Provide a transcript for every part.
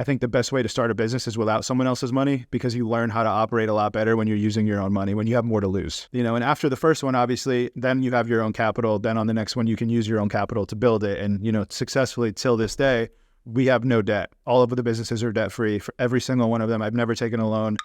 I think the best way to start a business is without someone else's money, because you learn how to operate a lot better when you're using your own money, when you have more to lose. And after the first one, obviously, then you have your own capital. Then on the next one, you can use your own capital to build it. And, successfully till this day, we have no debt. All of the businesses are debt free for every single one of them. I've never taken a loan.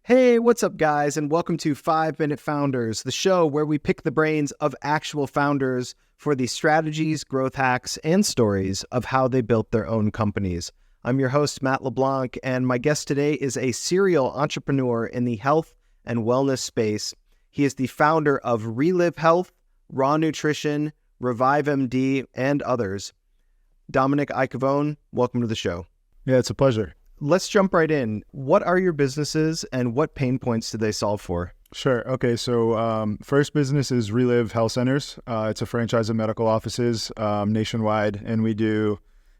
Hey, what's up, guys, and welcome to 5 Minute Founders, the show where we pick the brains of actual founders for the strategies, growth hacks, and stories of how they built their own companies. I'm your host, Matt LeBlanc, and my guest today is a serial entrepreneur in the health and wellness space. He is the founder of Relive Health, Raw Nutrition, Revive MD, and others. Domenic Iacovone, welcome to the show. Yeah, it's a pleasure. Let's jump right in. What are your businesses and what pain points do they solve for? Sure. Okay. So first business is Relive Health Centers. It's a franchise of medical offices nationwide, and we do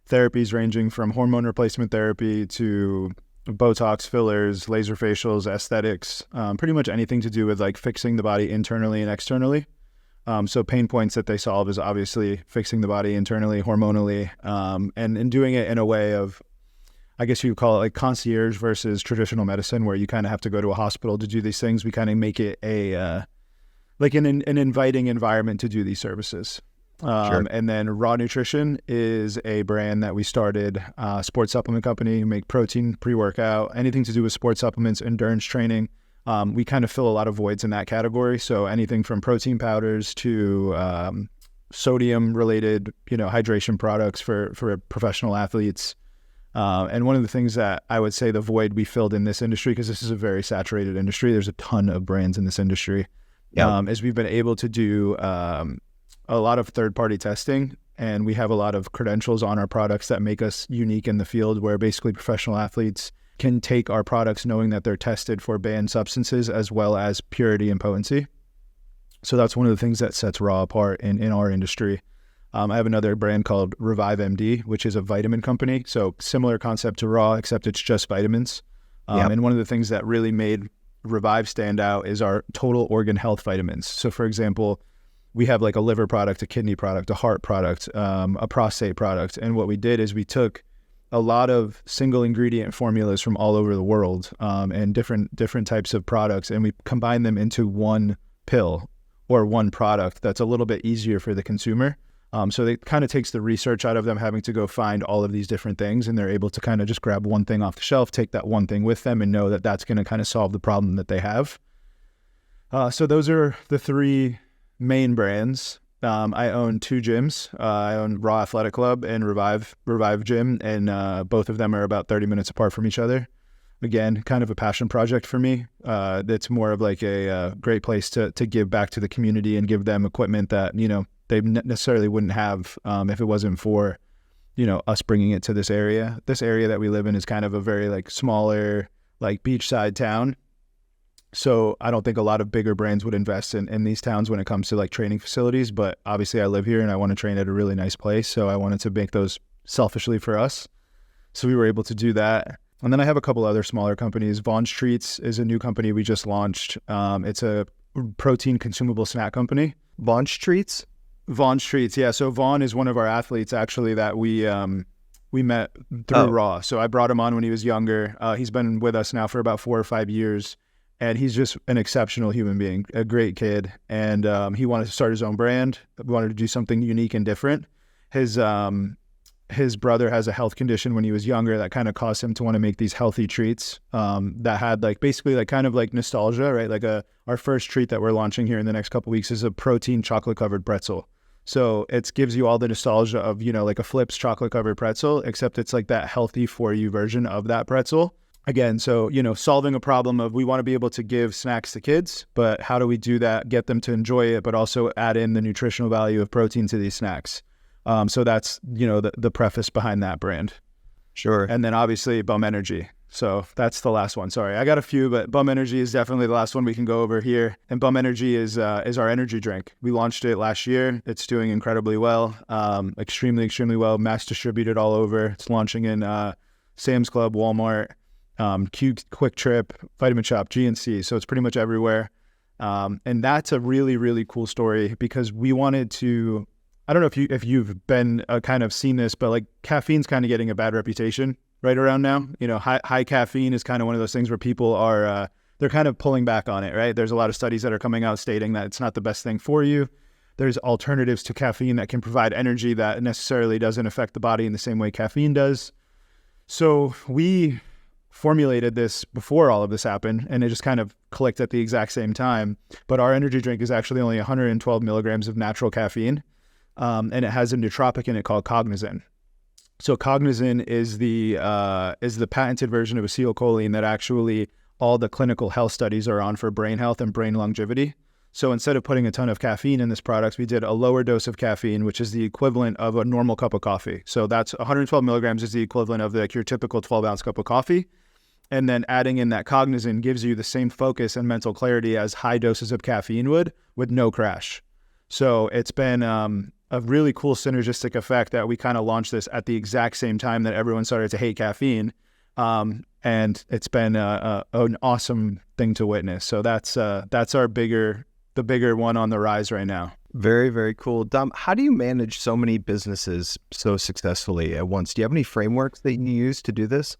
therapies ranging from hormone replacement therapy to Botox, fillers, laser facials, aesthetics, pretty much anything to do with like fixing the body internally and externally. So pain points that they solve is obviously fixing the body internally, hormonally, and doing it in a way of, I guess you would call it like concierge versus traditional medicine, where you kind of have to go to a hospital to do these things. We kind of make it an inviting environment to do these services. Sure. And then Raw Nutrition is a brand that we started, sports supplement company, make protein, pre-workout, anything to do with sports supplements, endurance training. We kind of fill a lot of voids in that category. So anything from protein powders to sodium related, hydration products for professional athletes. And one of the things that I would say the void we filled in this industry, because this is a very saturated industry, there's a ton of brands in this industry, is we've been able to do a lot of third-party testing, and we have a lot of credentials on our products that make us unique in the field, where basically professional athletes can take our products knowing that they're tested for banned substances as well as purity and potency. So that's one of the things that sets Raw apart in our industry. I have another brand called Revive MD, which is a vitamin company. So similar concept to Raw, except it's just vitamins. And one of the things that really made Revive stand out is our total organ health vitamins. So for example, we have like a liver product, a kidney product, a heart product, a prostate product. And what we did is we took a lot of single ingredient formulas from all over the world and different types of products, and we combined them into one pill or one product that's a little bit easier for the consumer. So it kind of takes the research out of them having to go find all of these different things, and they're able to kind of just grab one thing off the shelf, take that one thing with them, and know that that's going to kind of solve the problem that they have. So those are the three main brands. I own two gyms. I own Raw Athletic Club and Revive Gym, and both of them are about 30 minutes apart from each other. Again, kind of a passion project for me. It's more of like a great place to give back to the community and give them equipment that, they necessarily wouldn't have if it wasn't for, us bringing it to this area. This area that we live in is kind of a very like smaller, like beachside town. So I don't think a lot of bigger brands would invest in these towns when it comes to like training facilities. But obviously I live here and I want to train at a really nice place. So I wanted to make those selfishly for us. So we were able to do that. And then I have a couple other smaller companies. Vaughn Treats is a new company we just launched. It's a protein consumable snack company. Vaughn Treats? Vaughn Treats, yeah. So Vaughn is one of our athletes actually that we met through Raw. So I brought him on when he was younger. He's been with us now for about 4 or 5 years, and he's just an exceptional human being, a great kid. And he wanted to start his own brand. We wanted to do something unique and different. His brother has a health condition when he was younger that kind of caused him to want to make these healthy treats that had like basically like kind of like nostalgia, right? Like our first treat that we're launching here in the next couple of weeks is a protein chocolate covered pretzel. So it gives you all the nostalgia of, like a Flip's chocolate covered pretzel, except it's like that healthy for you version of that pretzel. Again, so, solving a problem of we want to be able to give snacks to kids, but how do we do that, get them to enjoy it, but also add in the nutritional value of protein to these snacks? So that's, the preface behind that brand. Sure. And then obviously Bum Energy. So that's the last one. Sorry, I got a few, but Bum Energy is definitely the last one we can go over here. And Bum Energy is our energy drink. We launched it last year. It's doing incredibly well, extremely, extremely well. Mass distributed all over. It's launching in Sam's Club, Walmart, Quick Trip, Vitamin Shop, GNC. So it's pretty much everywhere. And that's a really, really cool story because we wanted to I don't know if you've been kind of seen this, but like caffeine's kind of getting a bad reputation right around now. High caffeine is kind of one of those things where people are they're kind of pulling back on it, right? There's a lot of studies that are coming out stating that it's not the best thing for you. There's alternatives to caffeine that can provide energy that necessarily doesn't affect the body in the same way caffeine does. So we formulated this before all of this happened, and it just kind of clicked at the exact same time. But our energy drink is actually only 112 milligrams of natural caffeine, and it has a nootropic in it called cognizin. So cognizin is the patented version of acetylcholine that actually all the clinical health studies are on for brain health and brain longevity. So instead of putting a ton of caffeine in this product, we did a lower dose of caffeine, which is the equivalent of a normal cup of coffee. So that's 112 milligrams is the equivalent of your typical 12-ounce cup of coffee. And then adding in that cognizin gives you the same focus and mental clarity as high doses of caffeine would, with no crash. So it's been a really cool synergistic effect that we kind of launched this at the exact same time that everyone started to hate caffeine. And it's been an awesome thing to witness. So that's the bigger one on the rise right now. Very, very cool. Dom, how do you manage so many businesses so successfully at once? Do you have any frameworks that you use to do this?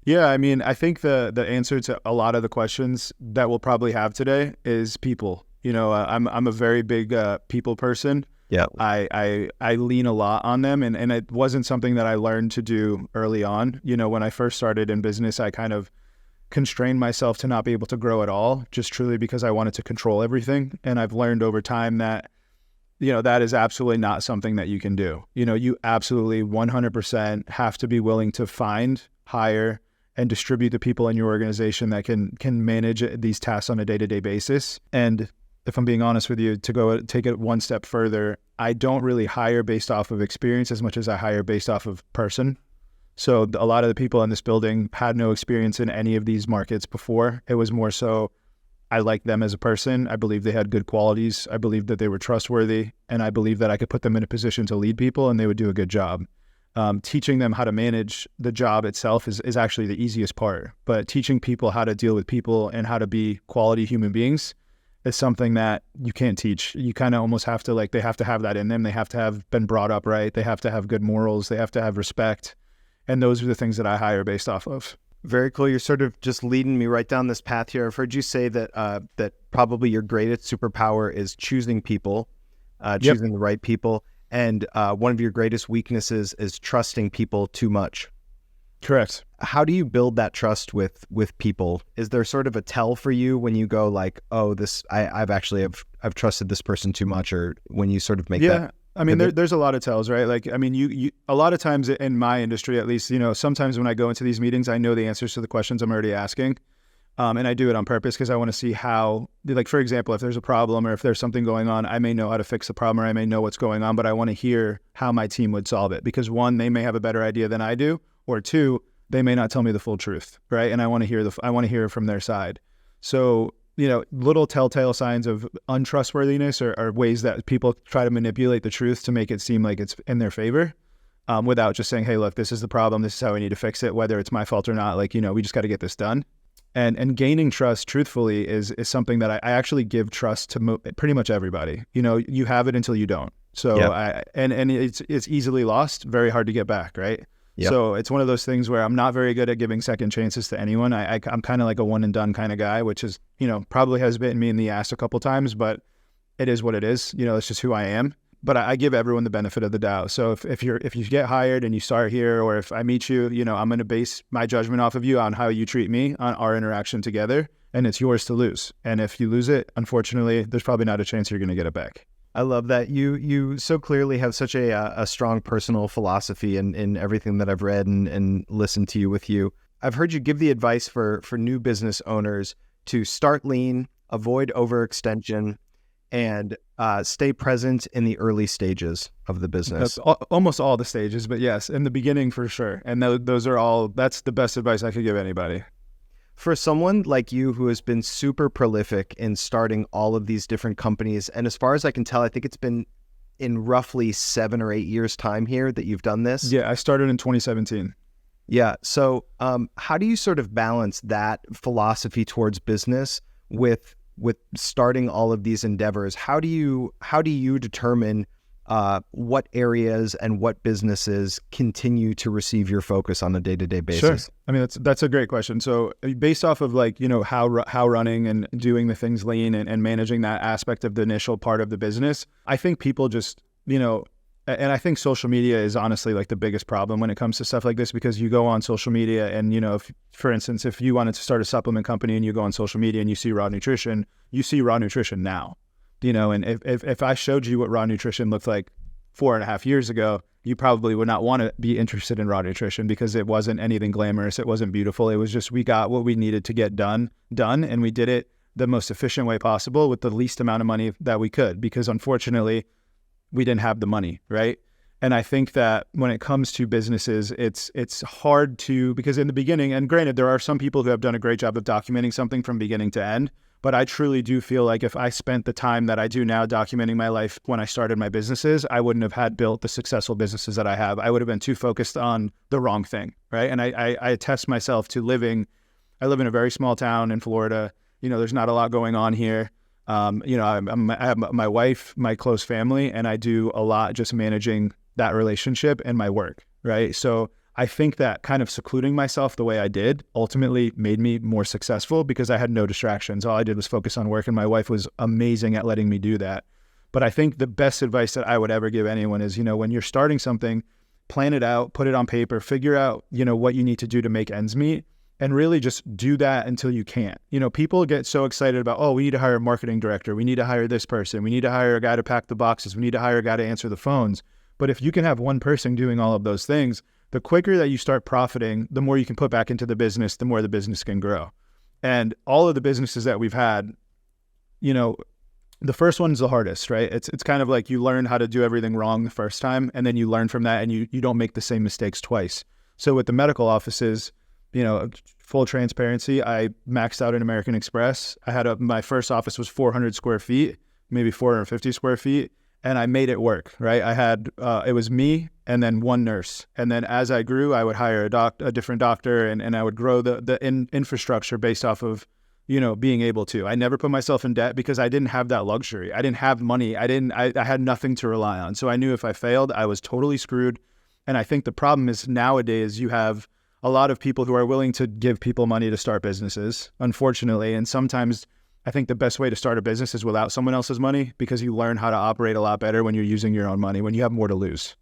Yeah, I mean, I think the answer to a lot of the questions that we'll probably have today is people. I'm a very big people person. Yeah, I lean a lot on them, and it wasn't something that I learned to do early on. When I first started in business, I kind of constrained myself to not be able to grow at all, just truly because I wanted to control everything. And I've learned over time that, that is absolutely not something that you can do. You absolutely 100% have to be willing to find, hire, and distribute the people in your organization that can manage these tasks on a day-to-day basis. And if I'm being honest with you, to go take it one step further, I don't really hire based off of experience as much as I hire based off of person. So a lot of the people in this building had no experience in any of these markets before. It was more so I liked them as a person. I believe they had good qualities. I believed that they were trustworthy, and I believed that I could put them in a position to lead people and they would do a good job. Teaching them how to manage the job itself is actually the easiest part, but teaching people how to deal with people and how to be quality human beings is something that you can't teach. You kind of almost have to they have to have that in them. They have to have been brought up right. They have to have good morals. They have to have respect. And those are the things that I hire based off of. Very cool. You're sort of just leading me right down this path here. I've heard you say that that probably your greatest superpower is choosing people, choosing the right people. And one of your greatest weaknesses is trusting people too much. Correct. How do you build that trust with people? Is there sort of a tell for you when you go like, oh, I've trusted this person too much, or when you sort of make that? Yeah. I mean, there's a lot of tells, right? Like, I mean, you a lot of times in my industry, at least, sometimes when I go into these meetings, I know the answers to the questions I'm already asking. And I do it on purpose because I want to see how, like, for example, if there's a problem or if there's something going on, I may know how to fix the problem or I may know what's going on, but I want to hear how my team would solve it. Because one, they may have a better idea than I do, or two, they may not tell me the full truth, right? And I want to hear from their side. So, little telltale signs of untrustworthiness are ways that people try to manipulate the truth to make it seem like it's in their favor, without just saying, hey, look, this is the problem. This is how we need to fix it, whether it's my fault or not. Like, we just got to get this done. And gaining trust, truthfully, is something that I actually give trust to pretty much everybody. You have it until you don't. So, and it's easily lost, very hard to get back, right? Yep. So it's one of those things where I'm not very good at giving second chances to anyone. I'm kind of like a one and done kind of guy, which is, probably has bitten me in the ass a couple times, but it is what it is. It's just who I am. But I give everyone the benefit of the doubt. So if you get hired and you start here, or if I meet you, I'm going to base my judgment off of you on how you treat me on our interaction together, and it's yours to lose. And if you lose it, unfortunately, there's probably not a chance you're going to get it back. I love that. You so clearly have such a strong personal philosophy in everything that I've read and listened to with you. I've heard you give the advice for new business owners to start lean, avoid overextension, and stay present in the early stages of the business. That's almost all the stages, but yes, in the beginning for sure. And that's the best advice I could give anybody. For someone like you who has been super prolific in starting all of these different companies, and as far as I can tell, I think it's been in roughly 7 or 8 years' time here that you've done this. Yeah, I started in 2017. Yeah. So how do you sort of balance that philosophy towards business with starting all of these endeavors? How do you determine what areas and what businesses continue to receive your focus on a day-to-day basis? Sure. I mean, that's a great question. So based off of like, how running and doing the things lean and managing that aspect of the initial part of the business, I think people just, and I think social media is honestly like the biggest problem when it comes to stuff like this, because you go on social media and, if, for instance, if you wanted to start a supplement company and you go on social media and you see raw nutrition, you see raw nutrition now, and if I showed you what raw nutrition looked like 4.5 years ago, you probably would not want to be interested in raw nutrition because it wasn't anything glamorous. It wasn't beautiful. It was just, we got what we needed to get done, and we did it the most efficient way possible with the least amount of money that we could, because unfortunately, we didn't have the money, right? And I think that when it comes to businesses, it's hard to, because in the beginning, and granted, there are some people who have done a great job of documenting something from beginning to end, but I truly do feel like if I spent the time that I do now documenting my life when I started my businesses, I wouldn't have had built the successful businesses that I have. I would have been too focused on the wrong thing, right? And I attest myself to I live in a very small town in Florida. There's not a lot going on here. I have my wife, my close family, and I do a lot just managing that relationship and my work, right? So I think that kind of secluding myself the way I did ultimately made me more successful because I had no distractions. All I did was focus on work, and my wife was amazing at letting me do that. But I think the best advice that I would ever give anyone is, when you're starting something, plan it out, put it on paper, figure out, what you need to do to make ends meet, and really just do that until you can't. People get so excited about, oh, we need to hire a marketing director. We need to hire this person. We need to hire a guy to pack the boxes. We need to hire a guy to answer the phones. But if you can have one person doing all of those things, the quicker that you start profiting, the more you can put back into the business, the more the business can grow. And all of the businesses that we've had, the first one's the hardest, right? It's kind of like you learn how to do everything wrong the first time, and then you learn from that, and you don't make the same mistakes twice. So with the medical offices, full transparency, I maxed out in American Express. My first office was 400 square feet, maybe 450 square feet, and I made it work, right? I had, it was me and then one nurse. And then as I grew, I would hire a different doctor, and I would grow the infrastructure based off of, being able to. I never put myself in debt because I didn't have that luxury. I didn't have money. I had nothing to rely on. So I knew if I failed, I was totally screwed. And I think the problem is nowadays you have a lot of people who are willing to give people money to start businesses, unfortunately. And sometimes I think the best way to start a business is without someone else's money, because you learn how to operate a lot better when you're using your own money, when you have more to lose.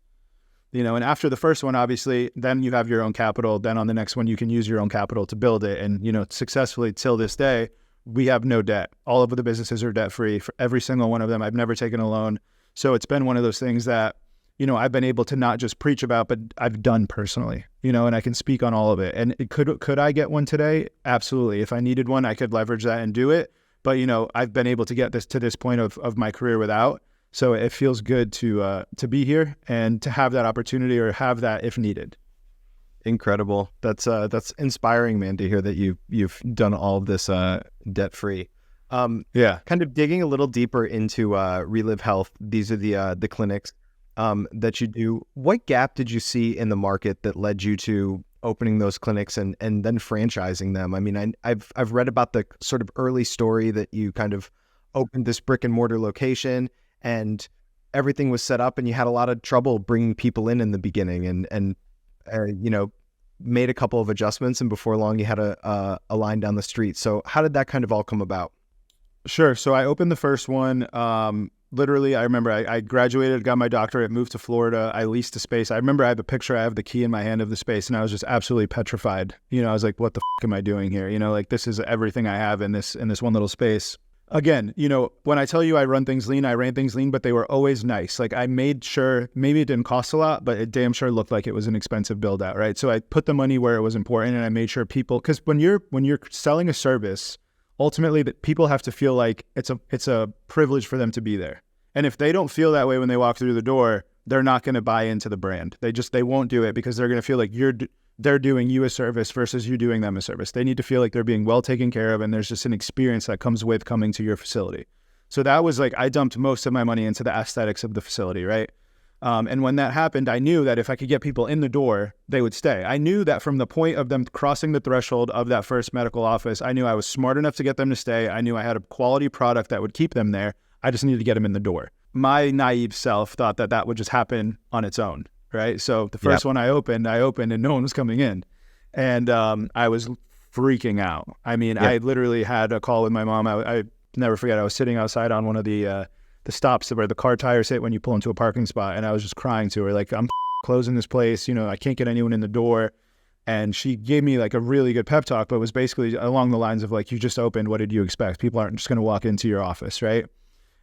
And after the first one, obviously, then you have your own capital. Then on the next one, you can use your own capital to build it. And, successfully till this day, we have no debt. All of the businesses are debt free for every single one of them. I've never taken a loan. So it's been one of those things that, I've been able to not just preach about, but I've done personally, and I can speak on all of it. And could I get one today? Absolutely. If I needed one, I could leverage that and do it. But, I've been able to get to this point of my career without. So it feels good to be here and to have that opportunity, or have that if needed. Incredible. That's inspiring, man, to hear that you've done all of this debt free. Yeah. Kind of digging a little deeper into Relive Health. These are the clinics that you do. What gap did you see in the market that led you to opening those clinics and then franchising them? I mean, I've read about the sort of early story that you kind of opened this brick and mortar location and everything was set up, and you had a lot of trouble bringing people in the beginning, and made a couple of adjustments, and before long you had a line down the street. So how did that kind of all come about? Sure. So I opened the first one. Literally, I remember I graduated, got my doctorate, moved to Florida. I leased a space. I remember I have a picture. I have the key in my hand of the space, and I was just absolutely petrified. I was like, what the f am I doing here? This is everything I have in this one little space. Again, when I tell you I run things lean, I ran things lean, but they were always nice. Like I made sure, maybe it didn't cost a lot, but it damn sure looked like it was an expensive build out, right? So I put the money where it was important, and I made sure people, because when you're selling a service, ultimately that people have to feel like it's a privilege for them to be there. And if they don't feel that way when they walk through the door, they're not going to buy into the brand. They won't do it, because they're going to feel like they're doing you a service versus you doing them a service. They need to feel like they're being well taken care of, and there's just an experience that comes with coming to your facility. So that was like, I dumped most of my money into the aesthetics of the facility, right? And when that happened, I knew that if I could get people in the door, they would stay. I knew that from the point of them crossing the threshold of that first medical office, I knew I was smart enough to get them to stay. I knew I had a quality product that would keep them there. I just needed to get them in the door. my naive self thought that that would just happen on its own, right? So the first one I opened and no one was coming in. And I was freaking out. I mean, I literally had a call with my mom. I never forget, I was sitting outside on one of the stops where the car tires hit when you pull into a parking spot, and I was just crying to her, like, I'm closing this place, you know, I can't get anyone in the door. And she gave me like a really good pep talk, but it was basically along the lines of like, you just opened, what did you expect? People aren't just going to walk into your office, right?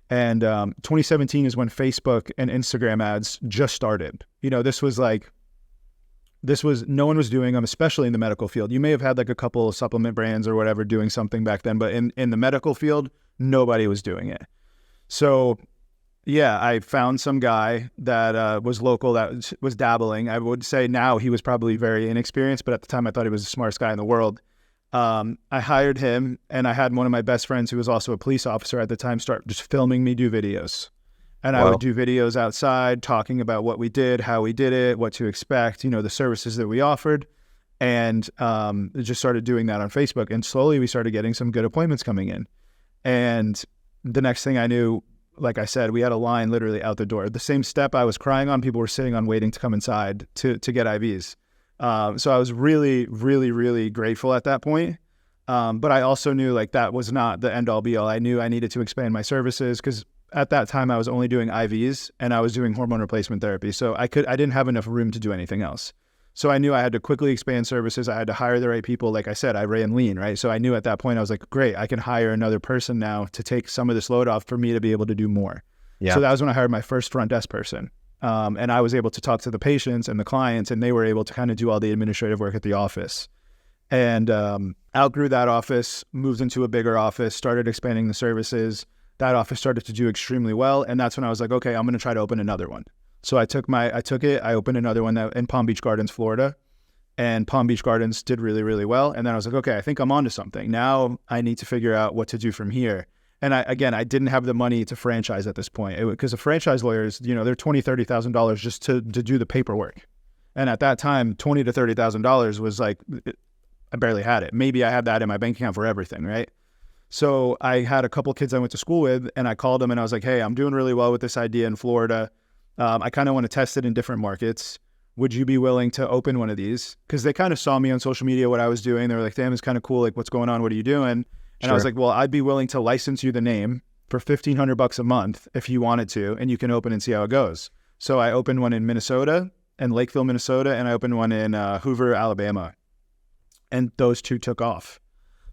And 2017 is when Facebook and Instagram ads just started. You know, this was no one was doing them, especially in the medical field. You may have had like a couple of supplement brands or whatever doing something back then, but in the medical field, nobody was doing it. So yeah, I found some guy that was local that was dabbling. I would say now he was probably very inexperienced, but at the time I thought he was the smartest guy in the world. I hired him, and I had one of my best friends who was also a police officer at the time start just filming me do videos. And I would do videos outside talking about what we did, how we did it, what to expect, you know, the services that we offered. And just started doing that on Facebook. And slowly we started getting some good appointments coming in. And the next thing I knew, like I said, we had a line literally out the door. The same step I was crying on, people were sitting on waiting to come inside to get IVs. So I was really, really, really grateful at that point. But I also knew like that was not the end all be all. I knew I needed to expand my services because at that time I was only doing IVs and I was doing hormone replacement therapy. So I didn't have enough room to do anything else. So I knew I had to quickly expand services. I had to hire the right people. Like I said, I ran lean, right? So I knew at that point, I was like, great, I can hire another person now to take some of this load off for me to be able to do more. Yeah. So that was when I hired my first front desk person. And I was able to talk to the patients and the clients, and they were able to kind of do all the administrative work at the office. And outgrew that office, moved into a bigger office, started expanding the services. That office started to do extremely well. And that's when I was like, okay, I'm going to try to open another one. So I opened another one in Palm Beach Gardens, Florida, and Palm Beach Gardens did really, really well. And then I was like, okay, I think I'm onto something. Now I need to figure out what to do from here. And I didn't have the money to franchise at this point because the franchise lawyers, you know, they're $20,000, $30,000 just to do the paperwork. And at that time, $20,000 to $30,000 was like, I barely had it. Maybe I had that in my bank account for everything, right? So I had a couple kids I went to school with, and I called them and I was like, hey, I'm doing really well with this idea in Florida. I kind of want to test it in different markets. Would you be willing to open one of these? Because they kind of saw me on social media, what I was doing. They were like, damn, it's kind of cool. Like, what's going on? What are you doing? And sure. I was like, well, I'd be willing to license you the name for $1,500 a month if you wanted to, and you can open and see how it goes. So I opened one in Minnesota and Lakeville, Minnesota, and I opened one in Hoover, Alabama. And those two took off.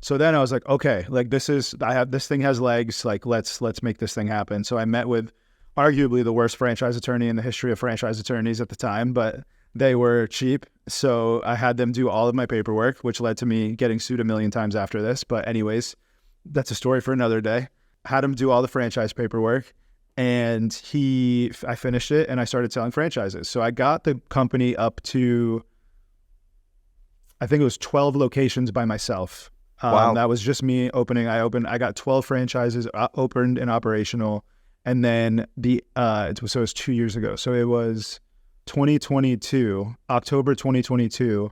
So then I was like, okay, like this thing has legs. Like, let's make this thing happen. So I met with arguably the worst franchise attorney in the history of franchise attorneys at the time, but they were cheap. So I had them do all of my paperwork, which led to me getting sued a million times after this. But anyways, that's a story for another day. Had him do all the franchise paperwork, and I finished it and I started selling franchises. So I got the company up to, I think it was 12 locations by myself. Wow. That was just me opening. I got 12 franchises opened and operational. And then it was 2 years ago. So it was 2022, October 2022,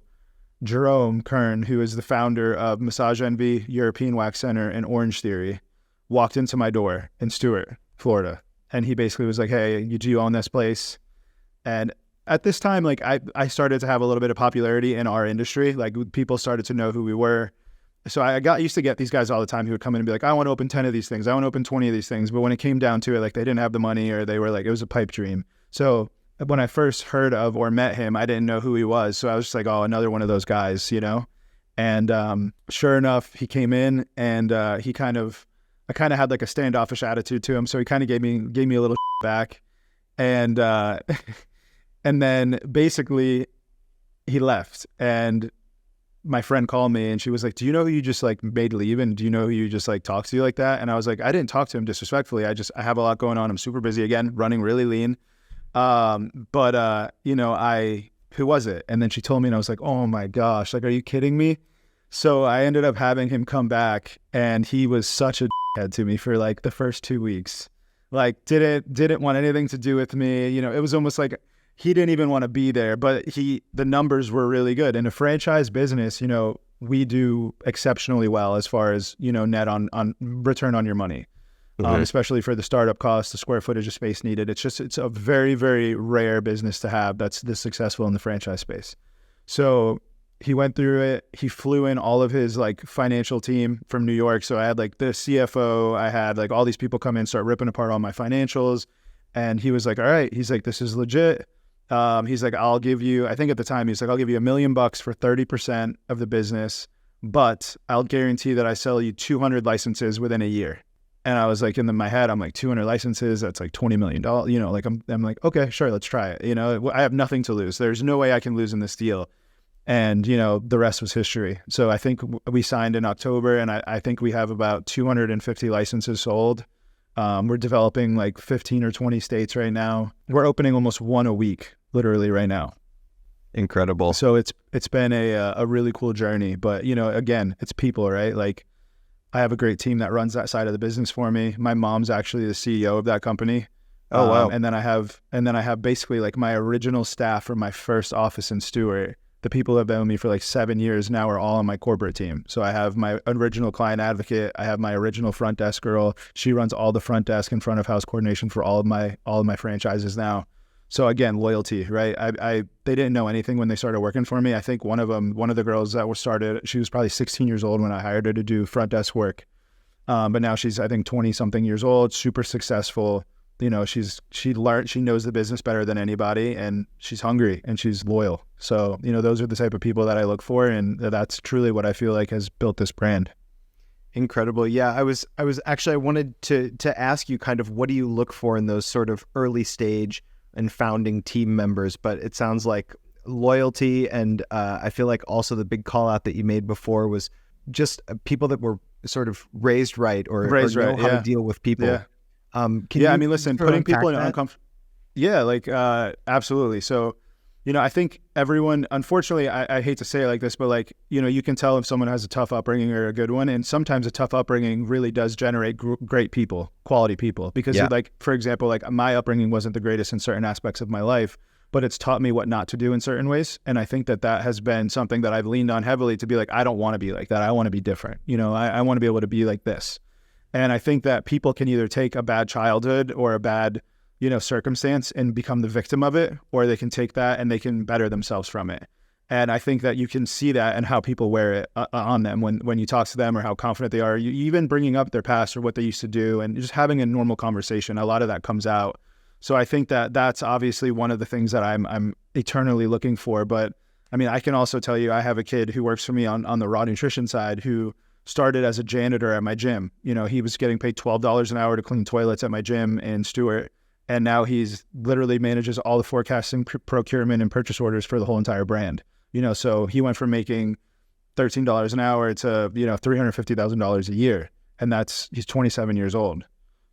Jerome Kern, who is the founder of Massage Envy, European Wax Center, and Orange Theory, walked into my door in Stuart, Florida. And he basically was like, hey, do you own this place? And at this time, like I started to have a little bit of popularity in our industry. Like people started to know who we were. So I used to get these guys all the time who would come in and be like, I want to open 10 of these things. I want to open 20 of these things. But when it came down to it, like they didn't have the money, or they were like, it was a pipe dream. So when I first heard of or met him, I didn't know who he was. So I was just like, oh, another one of those guys, you know? And sure enough, he came in and I kind of had like a standoffish attitude to him. So he kind of gave me a little back. And and then basically he left, and my friend called me and she was like, do you know who you just like made leave? And do you know who you just like talked to you like that? And I was like, I didn't talk to him disrespectfully. I have a lot going on. I'm super busy again, running really lean. You know, who was it? And then she told me and I was like, oh my gosh, like, are you kidding me? So I ended up having him come back, and he was such a head to me for like the first 2 weeks. Like didn't want anything to do with me. You know, it was almost like he didn't even want to be there, but the numbers were really good. In a franchise business, you know, we do exceptionally well as far as, you know, net on return on your money. especially for the startup cost, the square footage of space needed. It's a very, very rare business to have that's this successful in the franchise space. So he went through it. He flew in all of his like financial team from New York. So I had like the CFO, I had like all these people come in, start ripping apart all my financials. And he was like, all right, he's like, this is legit. He's like, I'll give you, I think at the time, he's like, I'll give you $1 million for 30% of the business, but I'll guarantee that I sell you 200 licenses within a year. And I was like, in my head, I'm like, 200 licenses, that's like $20 million. You know, like I'm like, okay, sure, let's try it. You know, I have nothing to lose. There's no way I can lose in this deal. And, you know, the rest was history. So I think we signed in October, and I think we have about 250 licenses sold. We're developing like 15 or 20 states right now. We're opening almost one a week, literally right now. Incredible. So it's been a really cool journey. But, you know, again, it's people, right? Like I have a great team that runs that side of the business for me. My mom's actually the CEO of that company. Oh, wow. And then I have basically like my original staff from my first office in Stewart. The people who have been with me for like 7 years now are all on my corporate team. So I have my original client advocate. I have my original front desk girl. She runs all the front desk and front of house coordination for all of my franchises now. So again, loyalty, right? They didn't know anything when they started working for me. I think one of the girls that started, she was probably 16 years old when I hired her to do front desk work. But now she's, I think, 20 something years old, super successful. You know, she knows the business better than anybody, and she's hungry and she's loyal. So, you know, those are the type of people that I look for, and that's truly what I feel like has built this brand. Incredible. Yeah, I wanted to ask you kind of what do you look for in those sort of early stage and founding team members, but it sounds like loyalty, and I feel like also the big call out that you made before was just people that were sort of raised right or know how to deal with people. Yeah. I mean, listen, putting people in uncomfortable. Yeah, like, absolutely. So, you know, I think everyone, unfortunately, I hate to say it like this, but like, you know, you can tell if someone has a tough upbringing or a good one. And sometimes a tough upbringing really does generate great people, quality people, because like, for example, like my upbringing wasn't the greatest in certain aspects of my life, but it's taught me what not to do in certain ways. And I think that has been something that I've leaned on heavily to be like, I don't want to be like that. I want to be different. You know, I want to be able to be like this. And I think that people can either take a bad childhood or a bad, you know, circumstance and become the victim of it, or they can take that and they can better themselves from it. And I think that you can see that in how people wear it on them when you talk to them, or how confident they are. You even bringing up their past or what they used to do and just having a normal conversation. A lot of that comes out. So I think that that's obviously one of the things that I'm eternally looking for. But I mean, I can also tell you, I have a kid who works for me on the raw nutrition side who started as a janitor at my gym. You know, he was getting paid $12 an hour to clean toilets at my gym in Stewart. And now he's literally manages all the forecasting, procurement, and purchase orders for the whole entire brand. You know, so he went from making $13 an hour to, you know, $350,000 a year. And he's 27 years old.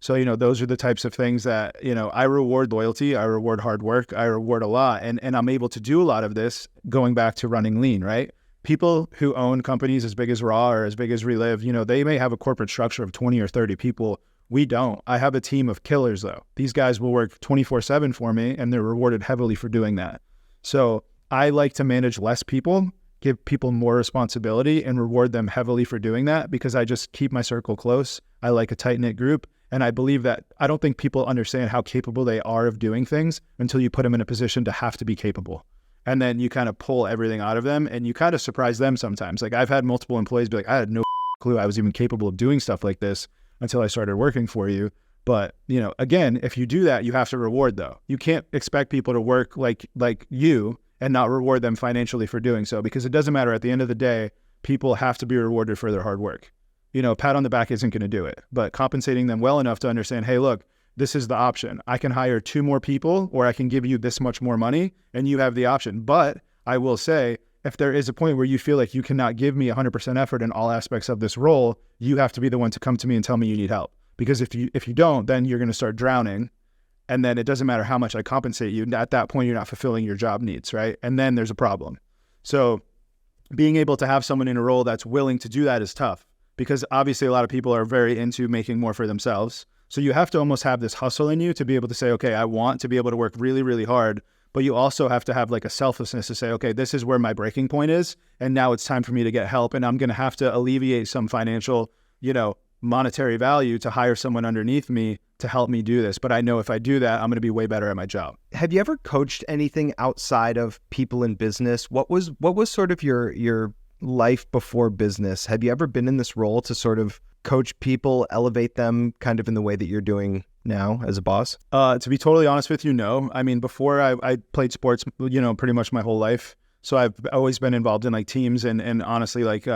So, you know, those are the types of things that, you know, I reward loyalty, I reward hard work, I reward a lot. And I'm able to do a lot of this going back to running lean, right? People who own companies as big as Raw or as big as Relive, you know, they may have a corporate structure of 20 or 30 people. We don't. I have a team of killers, though. These guys will work 24/7 for me, and they're rewarded heavily for doing that. So I like to manage less people, give people more responsibility, and reward them heavily for doing that, because I just keep my circle close. I like a tight-knit group, and I believe that I don't think people understand how capable they are of doing things until you put them in a position to have to be capable. And then you kind of pull everything out of them, and you kind of surprise them sometimes. Like I've had multiple employees be like, I had no clue I was even capable of doing stuff like this until I started working for you. But, you know, again, if you do that, you have to reward, though. You can't expect people to work like you and not reward them financially for doing so, because it doesn't matter. At the end of the day, people have to be rewarded for their hard work. You know, a pat on the back isn't going to do it, but compensating them well enough to understand, hey, look, this is the option. I can hire 2 more people, or I can give you this much more money, and you have the option. But I will say, if there is a point where you feel like you cannot give me 100% effort in all aspects of this role, you have to be the one to come to me and tell me you need help. Because if you don't, then you're going to start drowning. And then it doesn't matter how much I compensate you. At that point, you're not fulfilling your job needs, right? And then there's a problem. So being able to have someone in a role that's willing to do that is tough, because obviously a lot of people are very into making more for themselves. So you have to almost have this hustle in you to be able to say, okay, I want to be able to work really, really hard. But you also have to have like a selflessness to say, okay, this is where my breaking point is, and now it's time for me to get help, and I'm going to have to alleviate some financial, you know, monetary value to hire someone underneath me to help me do this. But I know if I do that, I'm going to be way better at my job. Have you ever coached anything outside of people in business? What was sort of your life before business? Have you ever been in this role to sort of coach people, elevate them kind of in the way that you're doing now as a boss? To be totally honest with you, no. I mean, before I played sports, pretty much my whole life. So I've always been involved in like teams and honestly, like,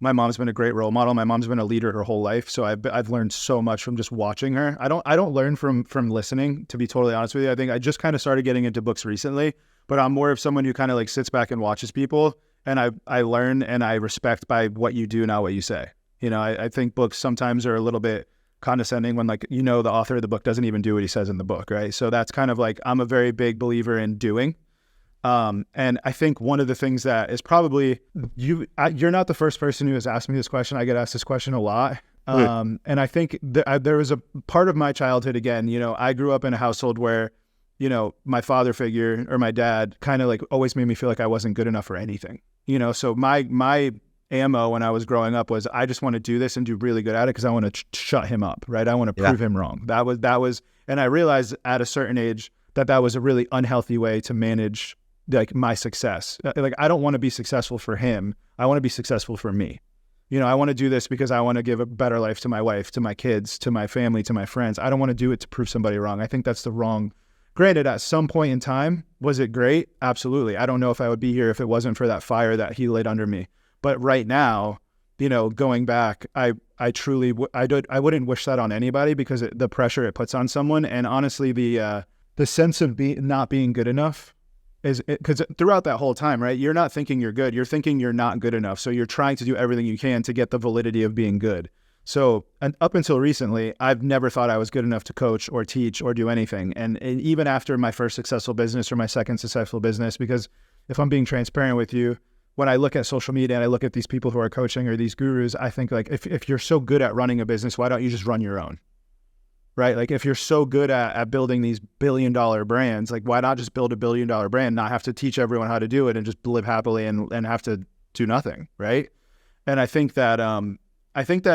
my mom's been a great role model. My mom's been a leader her whole life. So I've learned so much from just watching her. I don't learn from listening, to be totally honest with you. I think I just kind of started getting into books recently, but I'm more of someone who kind of like sits back and watches people, and I learn and I respect by what you do, not what you say. I think books sometimes are a little bit condescending when like, the author of the book doesn't even do what he says in the book, right? So that's kind of like, I'm a very big believer in doing. And I think one of the things that is probably, you're not the first person who has asked me this question. I get asked this question a lot. And I think there was a part of my childhood, again, I grew up in a household where, my father figure or my dad kind of like always made me feel like I wasn't good enough for anything, so my ammo when I was growing up was, I just want to do this and do really good at it because I want to shut him up, right? I want to prove him wrong. That was, and I realized at a certain age that was a really unhealthy way to manage like my success. Like, I don't want to be successful for him. I want to be successful for me. I want to do this because I want to give a better life to my wife, to my kids, to my family, to my friends. I don't want to do it to prove somebody wrong. I think that's the wrong. Granted, at some point in time, was it great? Absolutely. I don't know if I would be here if it wasn't for that fire that he lit under me. But right now, going back, I truly, I wouldn't wish that on anybody because the pressure it puts on someone. And honestly, the sense of not being good enough is because throughout that whole time, right, you're not thinking you're good. You're thinking you're not good enough. So you're trying to do everything you can to get the validity of being good. So, and up until recently, I've never thought I was good enough to coach or teach or do anything. And even after my first successful business or my second successful business, because if I'm being transparent with you, when I look at social media and I look at these people who are coaching or these gurus, I think like, if you're so good at running a business, why don't you just run your own? Right? Like, if you're so good at building these billion-dollar brands, like, why not just build a billion-dollar brand, not have to teach everyone how to do it and just live happily and have to do nothing, right? And I think that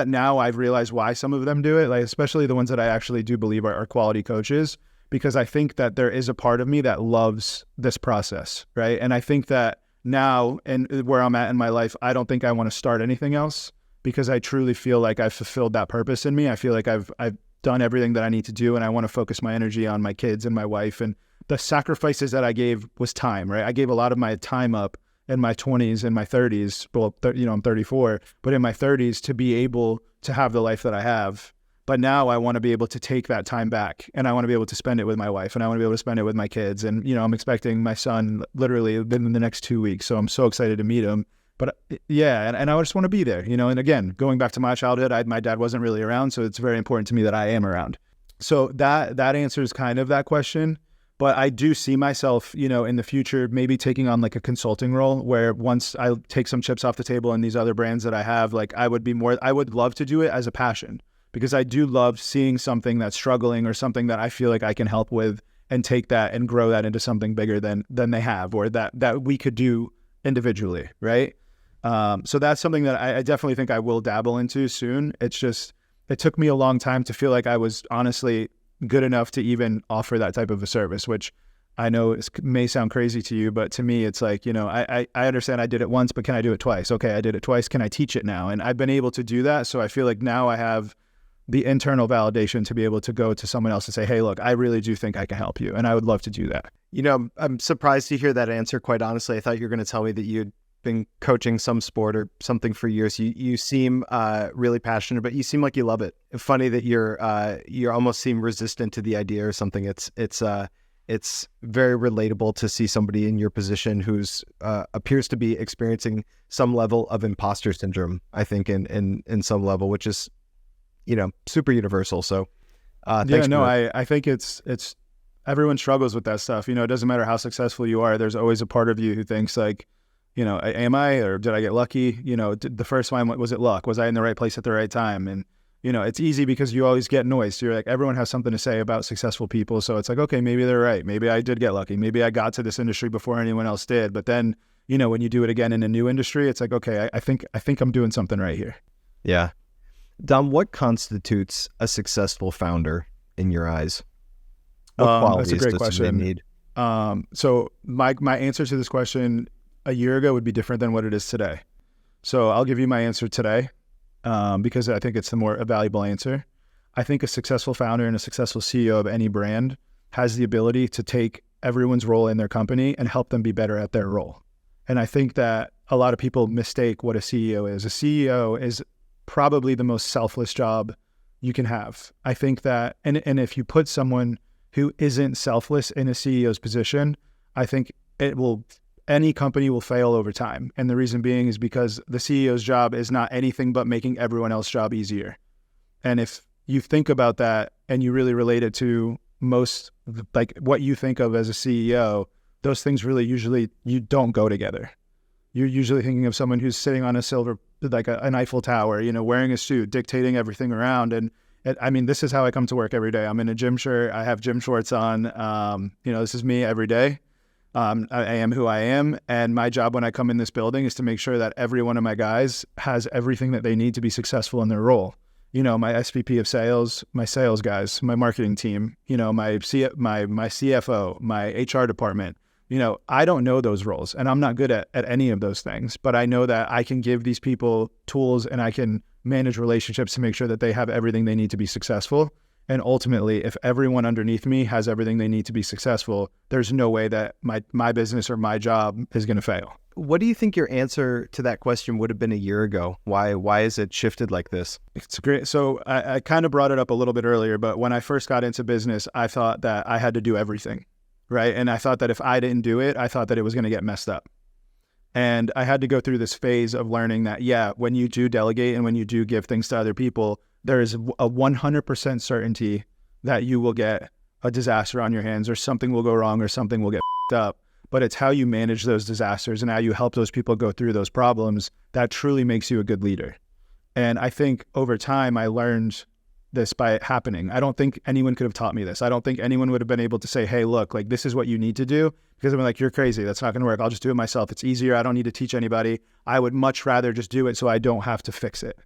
now I've realized why some of them do it, like especially the ones that I actually do believe are quality coaches, because I think that there is a part of me that loves this process, right? And I think that now, and where I'm at in my life, I don't think I want to start anything else because I truly feel like I've fulfilled that purpose in me. I feel like I've done everything that I need to do, and I want to focus my energy on my kids and my wife. And the sacrifices that I gave was time, right? I gave a lot of my time up in my 20s and my 30s. Well, I'm 34, but in my 30s to be able to have the life that I have. But now I want to be able to take that time back, and I want to be able to spend it with my wife, and I want to be able to spend it with my kids. And, I'm expecting my son literally within the next 2 weeks. So I'm so excited to meet him. But yeah, and I just want to be there, and again, going back to my childhood, my dad wasn't really around. So it's very important to me that I am around. So that answers kind of that question. But I do see myself, in the future, maybe taking on like a consulting role where once I take some chips off the table in these other brands that I have, like I would love to do it as a passion, because I do love seeing something that's struggling or something that I feel like I can help with and take that and grow that into something bigger than they have, or that we could do individually. Right. So that's something that I definitely think I will dabble into soon. It's just, it took me a long time to feel like I was honestly good enough to even offer that type of a service, which I know may sound crazy to you, but to me, it's like, I understand I did it once, but can I do it twice? Okay, I did it twice. Can I teach it now? And I've been able to do that. So I feel like now I have the internal validation to be able to go to someone else and say, hey, look, I really do think I can help you. And I would love to do that. I'm surprised to hear that answer, quite honestly. I thought you were going to tell me that you'd been coaching some sport or something for years. You seem really passionate, but you seem like you love it. Funny that you almost seem resistant to the idea or something. It's very relatable to see somebody in your position who's appears to be experiencing some level of imposter syndrome, I think in some level, which is super universal. So thanks. I think it's everyone struggles with that stuff. It doesn't matter how successful you are. There's always a part of you who thinks like, am I, or did I get lucky? The first time, was it luck? Was I in the right place at the right time? And, it's easy because you always get noise. You're like, everyone has something to say about successful people. So it's like, okay, maybe they're right. Maybe I did get lucky. Maybe I got to this industry before anyone else did. But then, when you do it again in a new industry, it's like, okay, I think I'm doing something right here. Yeah. Dom, what constitutes a successful founder in your eyes? What qualities That's a great does question. somebody need? So my answer to this question a year ago would be different than what it is today. So I'll give you my answer today because I think it's the more valuable answer. I think a successful founder and a successful CEO of any brand has the ability to take everyone's role in their company and help them be better at their role. And I think that a lot of people mistake what a CEO is. A CEO is probably the most selfless job you can have. I think that, and if you put someone who isn't selfless in a CEO's position, I think any company will fail over time. And the reason being is because the CEO's job is not anything but making everyone else's job easier. And if you think about that and you really relate it to most, like what you think of as a CEO, those things really usually you don't go together. You're usually thinking of someone who's sitting on a silver, like an Eiffel Tower, wearing a suit, dictating everything around. And I mean, this is how I come to work every day. I'm in a gym shirt. I have gym shorts on. This is me every day. I am who I am. And my job when I come in this building is to make sure that every one of my guys has everything that they need to be successful in their role. My SVP of sales, my sales guys, my marketing team, my CFO, my HR department. I don't know those roles and I'm not good at any of those things, but I know that I can give these people tools and I can manage relationships to make sure that they have everything they need to be successful. And ultimately, if everyone underneath me has everything they need to be successful, there's no way that my business or my job is going to fail. What do you think your answer to that question would have been a year ago? Why is it shifted like this? It's great. So I kind of brought it up a little bit earlier, but when I first got into business, I thought that I had to do everything. Right. And I thought that if I didn't do it, I thought that it was going to get messed up. And I had to go through this phase of learning that, when you do delegate and when you do give things to other people, there is a 100% certainty that you will get a disaster on your hands or something will go wrong or something will get up. But it's how you manage those disasters and how you help those people go through those problems that truly makes you a good leader. And I think over time, I learned this by it happening. I don't think anyone could have taught me this. I don't think anyone would have been able to say, hey, look, like this is what you need to do. Because I'm like, you're crazy. That's not going to work. I'll just do it myself. It's easier. I don't need to teach anybody. I would much rather just do it so I don't have to fix it.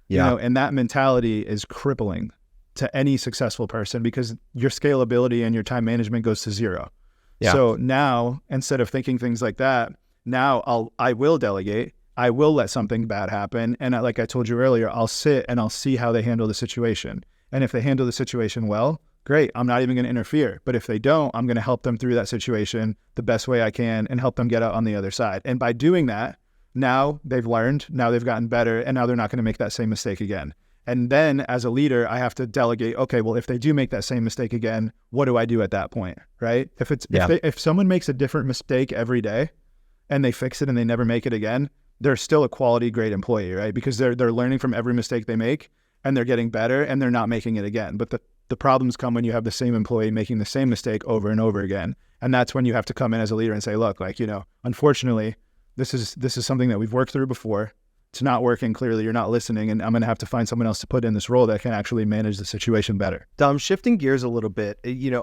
Yeah. And that mentality is crippling to any successful person because your scalability and your time management goes to zero. Yeah. So now, instead of thinking things like that, now I will delegate. I will let something bad happen. And like I told you earlier, I'll sit and I'll see how they handle the situation. And if they handle the situation well, great. I'm not even going to interfere. But if they don't, I'm going to help them through that situation the best way I can and help them get out on the other side. And by doing that, now they've learned, now they've gotten better, and now they're not going to make that same mistake again. And then as a leader, I have to delegate, okay, well, if they do make that same mistake again, what do I do at that point, right? If someone makes a different mistake every day and they fix it and they never make it again, they're still a quality, great employee, right? Because they're learning from every mistake they make and they're getting better and they're not making it again. But the problems come when you have the same employee making the same mistake over and over again. And that's when you have to come in as a leader and say, look, unfortunately, this is something that we've worked through before. It's not working. Clearly, you're not listening. And I'm going to have to find someone else to put in this role that can actually manage the situation better. Dom, shifting gears a little bit,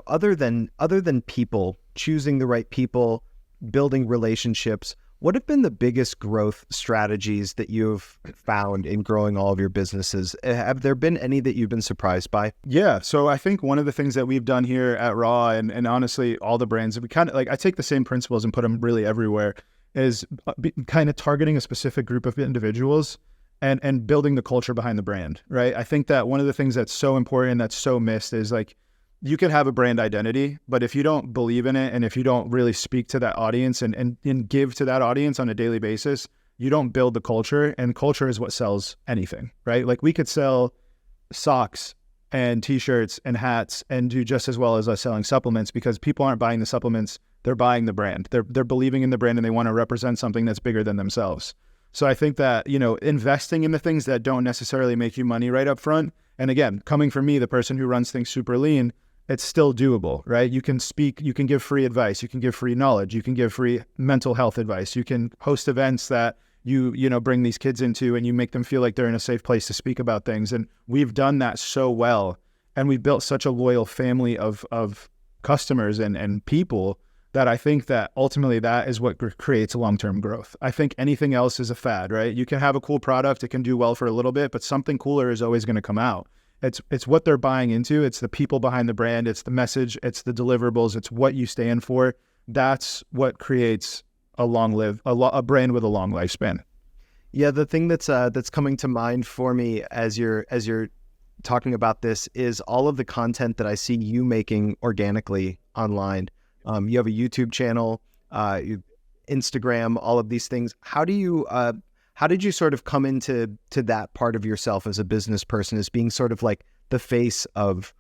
other than people, choosing the right people, building relationships, what have been the biggest growth strategies that you've found in growing all of your businesses? Have there been any that you've been surprised by? Yeah. So I think one of the things that we've done here at Raw and honestly, all the brands, we kind of I take the same principles and put them really everywhere, is kind of targeting a specific group of individuals and building the culture behind the brand, right? I think that one of the things that's so important, that's so missed is you can have a brand identity, but if you don't believe in it and if you don't really speak to that audience and give to that audience on a daily basis, you don't build the culture, and culture is what sells anything, right? Like we could sell socks and t-shirts and hats and do just as well as us selling supplements because people aren't buying the supplements, they're buying the brand. They're believing in the brand and they want to represent something that's bigger than themselves. So I think that, investing in the things that don't necessarily make you money right up front. And again, coming from me, the person who runs things super lean, it's still doable, right? You can speak, you can give free advice, you can give free knowledge, you can give free mental health advice, you can host events that you bring these kids into and you make them feel like they're in a safe place to speak about things. And we've done that so well. And we've built such a loyal family of customers and people that I think that ultimately that is what creates long-term growth. I think anything else is a fad, right? You can have a cool product, it can do well for a little bit, but something cooler is always going to come out. It's what they're buying into. It's the people behind the brand. It's the message. It's the deliverables. It's what you stand for. That's what creates a brand with a long lifespan. Yeah, the thing that's coming to mind for me as you're talking about this is all of the content that I see you making organically online. You have a YouTube channel, Instagram, all of these things. How did you sort of come into that part of yourself as a business person, as being sort of like the face of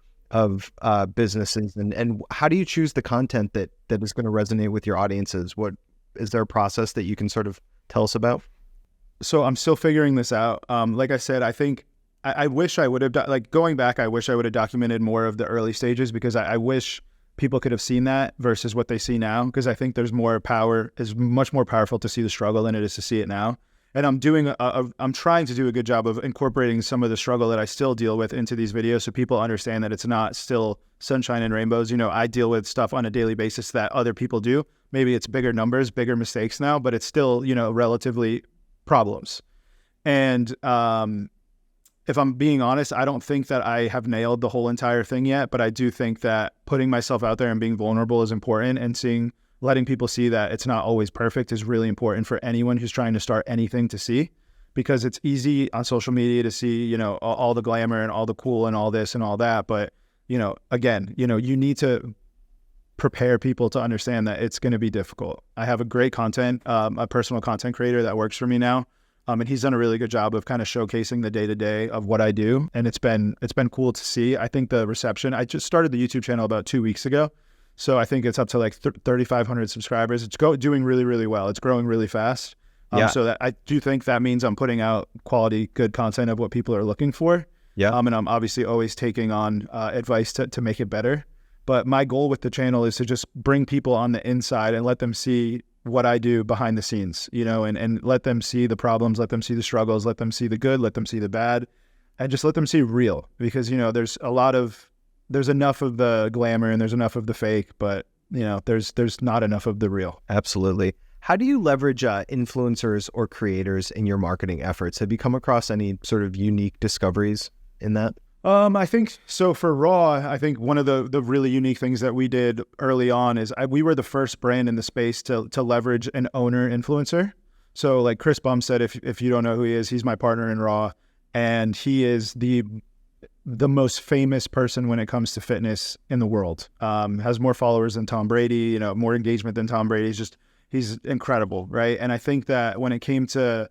businesses, and how do you choose the content that is going to resonate with your audiences? What is there a process that you can sort of tell us about? So I'm still figuring this out. Like I said, I think I wish I would have going back. I wish I would have documented more of the early stages, because I wish people could have seen that versus what they see now. Because I think there's more power. It's much more powerful to see the struggle than it is to see it now. And I'm trying to do a good job of incorporating some of the struggle that I still deal with into these videos, so people understand that it's not still sunshine and rainbows. I deal with stuff on a daily basis that other people do. Maybe it's bigger numbers, bigger mistakes now, but it's still, relatively problems. And if I'm being honest, I don't think that I have nailed the whole entire thing yet, but I do think that putting myself out there and being vulnerable is important, and letting people see that it's not always perfect is really important for anyone who's trying to start anything to see, because it's easy on social media to see, all the glamour and all the cool and all this and all that. But, again, you need to prepare people to understand that it's going to be difficult. I have a great a personal content creator that works for me now. And he's done a really good job of kind of showcasing the day-to-day of what I do. And it's been cool to see. I think the reception, I just started the YouTube channel about 2 weeks ago. So I think it's up to like 3,500 subscribers. It's doing really, really well. It's growing really fast. So that I do think that means I'm putting out quality, good content of what people are looking for. Yeah. And I'm obviously always taking on advice to make it better. But my goal with the channel is to just bring people on the inside and let them see what I do behind the scenes, and let them see the problems, let them see the struggles, let them see the good, let them see the bad, and just let them see real. Because, there's enough of the glamour and there's enough of the fake, but, there's not enough of the real. Absolutely. How do you leverage influencers or creators in your marketing efforts? Have you come across any sort of unique discoveries in that? I think so. For Raw, I think one of the really unique things that we did early on is we were the first brand in the space to leverage an owner influencer. So like Chris Bumstead, if you don't know who he is, he's my partner in Raw, and he is the most famous person when it comes to fitness in the world. Has more followers than Tom Brady, more engagement than Tom Brady. He's incredible, right? And I think that when it came to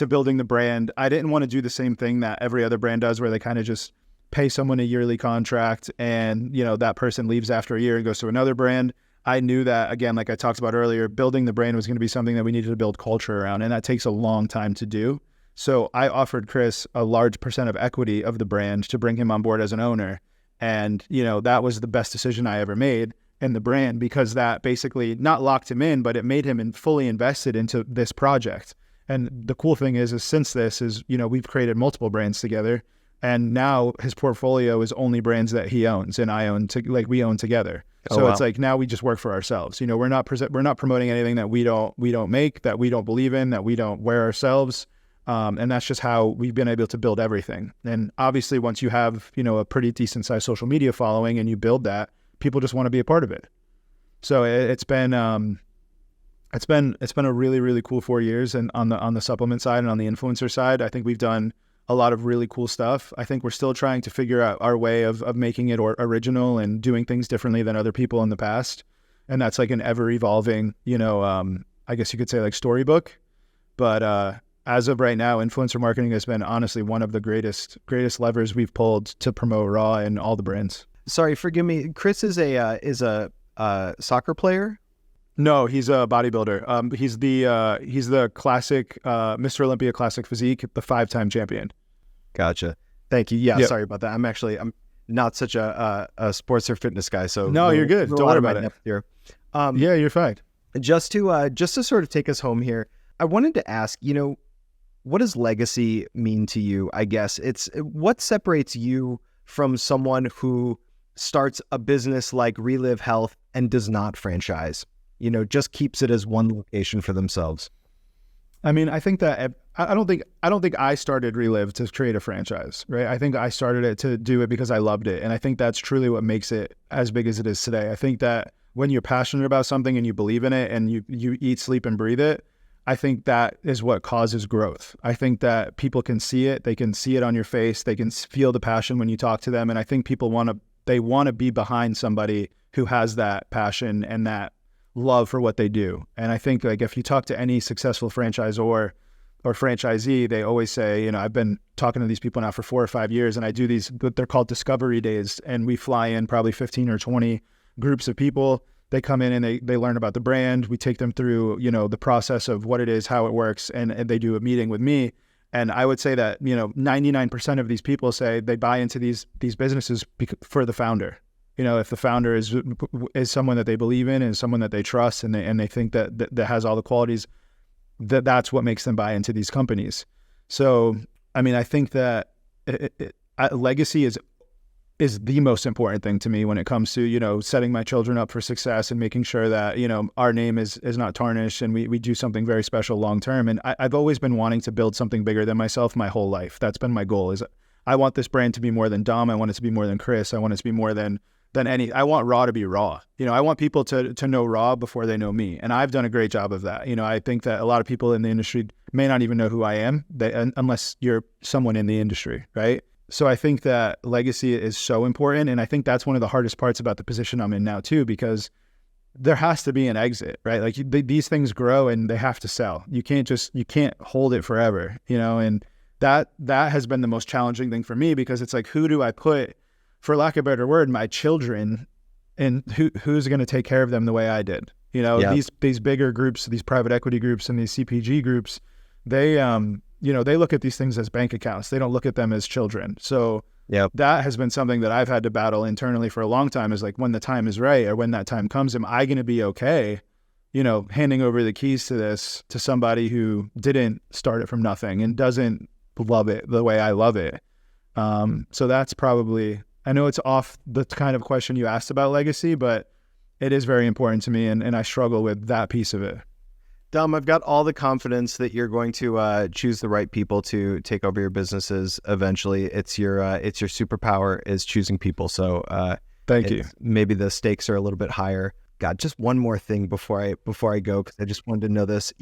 building the brand, I didn't want to do the same thing that every other brand does, where they kind of just pay someone a yearly contract and, that person leaves after a year and goes to another brand. I knew that, again, like I talked about earlier, building the brand was going to be something that we needed to build culture around, and that takes a long time to do. So I offered Chris a large percent of equity of the brand to bring him on board as an owner. And, that was the best decision I ever made in the brand, because that basically not locked him in, but it made him fully invested into this project. And the cool thing is since this is, we've created multiple brands together. And now his portfolio is only brands that he owns and I own, we own together. So It's like now we just work for ourselves. We're not promoting anything that we don't make, that we don't believe in, that we don't wear ourselves. And that's just how we've been able to build everything. And obviously, once you have a pretty decent sized social media following and you build that, people just want to be a part of it. So it's been a really, really cool 4 years. And on the supplement side and on the influencer side, I think we've done a lot of really cool stuff. I think we're still trying to figure out our way of making it original and doing things differently than other people in the past. And that's like an ever evolving, I guess you could say like storybook. But as of right now, influencer marketing has been honestly one of the greatest levers we've pulled to promote Raw and all the brands. Sorry, forgive me. Chris is a soccer player? No, he's a bodybuilder. He's the classic Mr. Olympia classic physique, the 5-time champion. Gotcha. Thank you. Yeah, yep. Sorry about that. I'm not such a sports or fitness guy, so no, you're good. Don't worry about it. Here. Yeah, you're fine. Just to sort of take us home here, I wanted to ask, what does legacy mean to you? I guess it's what separates you from someone who starts a business like Relive Health and does not franchise. just keeps it as one location for themselves? I mean, I think that I don't think I started Relive to create a franchise, right? I think I started it to do it because I loved it. And I think that's truly what makes it as big as it is today. I think that when you're passionate about something and you believe in it and you eat, sleep, and breathe it, I think that is what causes growth. I think that people can see it. They can see it on your face. They can feel the passion when you talk to them. And I think people want to be behind somebody who has that passion and that love for what they do. And I think like if you talk to any successful franchisor or franchisee, they always say, I've been talking to these people now for 4 or 5 years, and I do these, what they're called discovery days. And we fly in probably 15 or 20 groups of people. They come in and they learn about the brand. We take them through, the process of what it is, how it works, and they do a meeting with me. And I would say that, 99% of these people say they buy into these businesses for the founder. If the founder is someone that they believe in and someone that they trust and they think that has all the qualities, that's what makes them buy into these companies. So, I mean, I think that legacy is the most important thing to me when it comes to, setting my children up for success and making sure that, our name is not tarnished and we do something very special long term. And I've always been wanting to build something bigger than myself my whole life. That's been my goal. Is I want this brand to be more than Dom. I want it to be more than Chris. I want it to be more than any. I want Raw to be Raw. I want people to know Raw before they know me. And I've done a great job of that. I think that a lot of people in the industry may not even know who I am unless you're someone in the industry, right? So I think that legacy is so important. And I think that's one of the hardest parts about the position I'm in now too, because there has to be an exit, right? Like these things grow and they have to sell. You can't hold it forever, and that has been the most challenging thing for me, because it's like, who do I put, for lack of a better word, my children, and who's going to take care of them the way I did? These bigger groups, these private equity groups and these CPG groups, they look at these things as bank accounts. They don't look at them as children. So that has been something that I've had to battle internally for a long time, is like, when the time is right or when that time comes, am I going to be okay, handing over the keys to this to somebody who didn't start it from nothing and doesn't love it the way I love it? So that's probably, I know it's off the kind of question you asked about legacy, but it is very important to me, and I struggle with that piece of it. Dom, I've got all the confidence that you're going to choose the right people to take over your businesses eventually. It's your superpower is choosing people. So thank you. Maybe the stakes are a little bit higher. God, just one more thing before I go, because I just wanted to know this.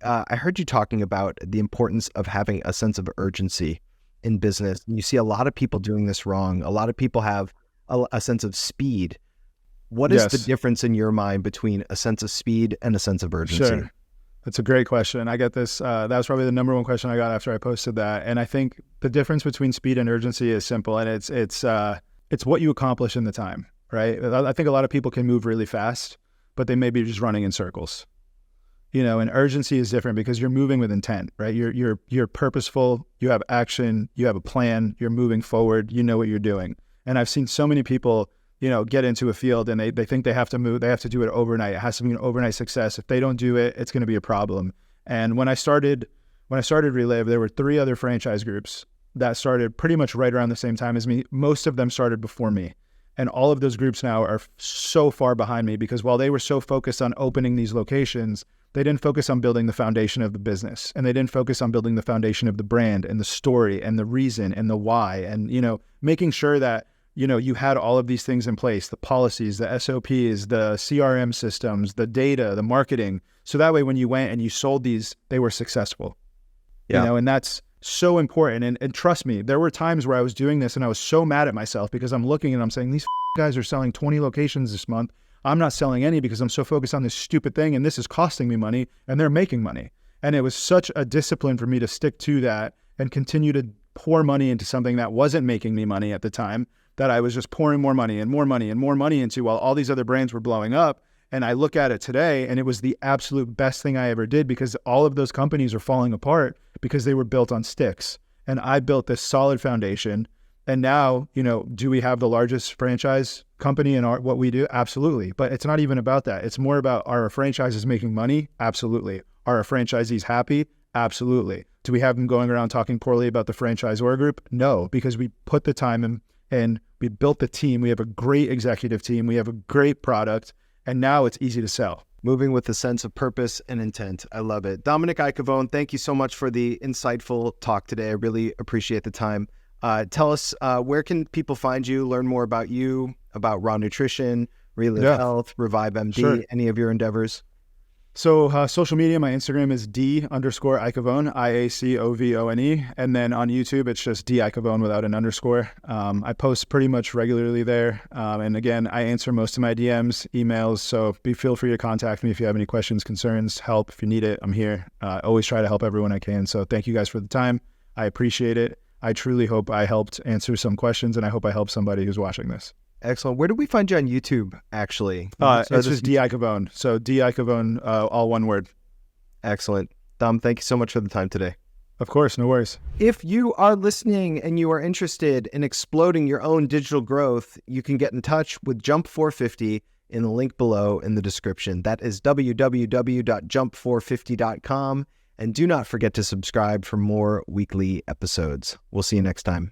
I heard you talking about the importance of having a sense of urgency in business. And you see a lot of people doing this wrong. A lot of people have a sense of speed. What is the difference in your mind between a sense of speed and a sense of urgency? Sure. That's a great question. I get this. That was probably the number one question I got after I posted that. And I think the difference between speed and urgency is simple, and it's what you accomplish in the time, right? I think a lot of people can move really fast, but they may be just running in circles. And urgency is different because you're moving with intent, right? You're purposeful. You have action. You have a plan. You're moving forward. You know what you're doing. And I've seen so many people, get into a field and they think they have to move. They have to do it overnight. It has to be an overnight success. If they don't do it, it's going to be a problem. And when I started Relive, there were 3 other franchise groups that started pretty much right around the same time as me. Most of them started before me. And all of those groups now are so far behind me, because while they were so focused on opening these locations, they didn't focus on building the foundation of the business, and they didn't focus on building the foundation of the brand and the story and the reason and the why, and, making sure that, you had all of these things in place, the policies, the SOPs, the CRM systems, the data, the marketing. So that way, when you went and you sold these, they were successful, and that's so important. And trust me, there were times where I was doing this and I was so mad at myself, because I'm looking and I'm saying, these guys are selling 20 locations this month. I'm not selling any because I'm so focused on this stupid thing, and this is costing me money and they're making money. And it was such a discipline for me to stick to that and continue to pour money into something that wasn't making me money at the time, that I was just pouring more money and more money and more money into, while all these other brands were blowing up. And I look at it today and it was the absolute best thing I ever did, because all of those companies are falling apart because they were built on sticks. And I built this solid foundation. And now, do we have the largest franchise company in what we do? Absolutely. But it's not even about that. It's more about, are our franchises making money? Absolutely. Are our franchisees happy? Absolutely. Do we have them going around talking poorly about the franchisor group? No, because we put the time in and we built the team. We have a great executive team. We have a great product. And now it's easy to sell. Moving with a sense of purpose and intent. I love it. Domenic Iacovone, thank you so much for the insightful talk today. I really appreciate the time. Tell us, where can people find you, learn more about you, about Raw Nutrition, Relive Health, Revive MD, any of your endeavors? So social media, my Instagram is D_Iacovone, IACOVONE. And then on YouTube, it's just D Iacovone without an underscore. I post pretty much regularly there. And again, I answer most of my DMs, emails. So feel free to contact me if you have any questions, concerns, help. If you need it, I'm here. Always try to help everyone I can. So thank you guys for the time. I appreciate it. I truly hope I helped answer some questions, and I hope I helped somebody who's watching this. Excellent. Where do we find you on YouTube, actually? It's just D Iacovone. So D Iacovone, all one word. Excellent. Dom, thank you so much for the time today. Of course, no worries. If you are listening and you are interested in exploding your own digital growth, you can get in touch with Jump 450 in the link below in the description. That is www.jump450.com. And do not forget to subscribe for more weekly episodes. We'll see you next time.